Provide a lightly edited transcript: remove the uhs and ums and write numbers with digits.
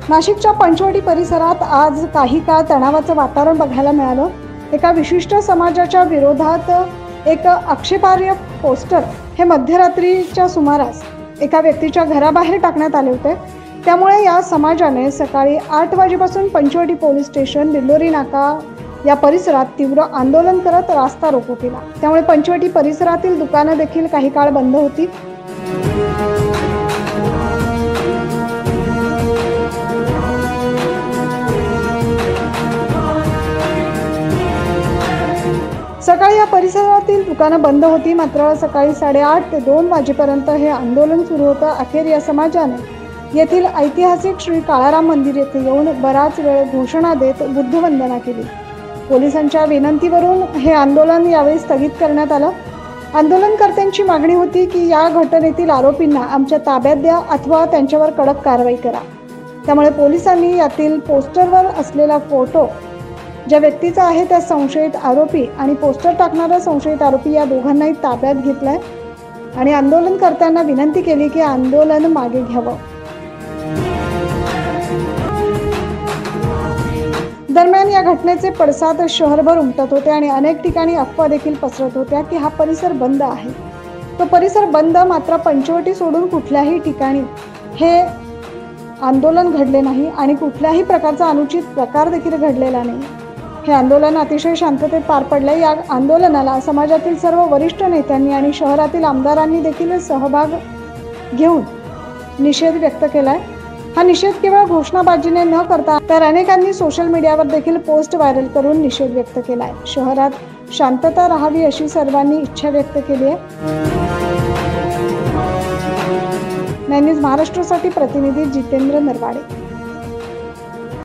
नाशिकच्या पंचवटी परिसरात आज काही काळ तणावाचं वातावरण बघायला मिळालं। एका विशिष्ट समाजाच्या विरोधात एक आक्षेपार्ह पोस्टर हे मध्यरात्रीच्या सुमारास एका व्यक्तीच्या घराबाहेर टाकण्यात आले होते। त्यामुळे या समाजाने सकाळी 8 वाजेपासून पंचवटी पोलीस स्टेशन, दिंडोरी नाका या परिसरात तीव्र आंदोलन करत रास्ता रोको केला। त्यामुळे पंचवटी परिसरातील दुकानं देखील काही काळ बंद होती। सकाळी या परिसरातील दुकानं बंद होती, मात्र सकाळी 8:30 ते 2 वाजेपर्यंत हे आंदोलन सुरू होतं। अखेर या समाजाने येथील ऐतिहासिक श्री काळाराम मंदिर येथे येऊन बराच वेळ घोषणा देत बुद्धवंदना केली। पोलिसांच्या विनंतीवरून हे आंदोलन यावेळी स्थगित करण्यात आलं। आंदोलनकर्त्यांची मागणी होती की या घटनेतील आरोपींना आमच्या ताब्यात द्या अथवा त्यांच्यावर कडक कारवाई करा। त्यामुळे पोलिसांनी यातील पोस्टरवर असलेला फोटो ज्या व्यक्तीचा आहे त्या संशयित आरोपी आणि पोस्टर टाकणारा संशयित आरोपी या दोघांनाही ताब्यात घेतलाय आणि आंदोलनकर्त्यांना विनंती केली की आंदोलन मागे घ्यावं। दरम्यान या घटनेचे पडसाद शहरभर उमटत होते आणि अनेक ठिकाणी अफवा देखील पसरत होत्या की हा परिसर बंद आहे। तो परिसर बंद, मात्र पंचवटी सोडून कुठल्याही ठिकाणी हे आंदोलन घडले नाही आणि कुठल्याही प्रकारचा अनुचित प्रकार देखील घडलेला नाही। हे आंदोलन अतिशय शांततेत पार पडले। या आंदोलनाला समाजातील सर्व वरिष्ठ नेत्यांनी आणि शहरातील आमदारांनी देखील सहभाग घेऊन निषेध व्यक्त केलाय। हा निषेध केवळ घोषणाबाजीने न करता तर अनेकांनी सोशल मीडियावर देखील पोस्ट व्हायरल करून निषेध व्यक्त केलाय। शहरात शांतता राहावी अशी सर्वांनी इच्छा व्यक्त केली आहे। न्यूज महाराष्ट्रासाठी प्रतिनिधी जितेंद्र नरवाडे।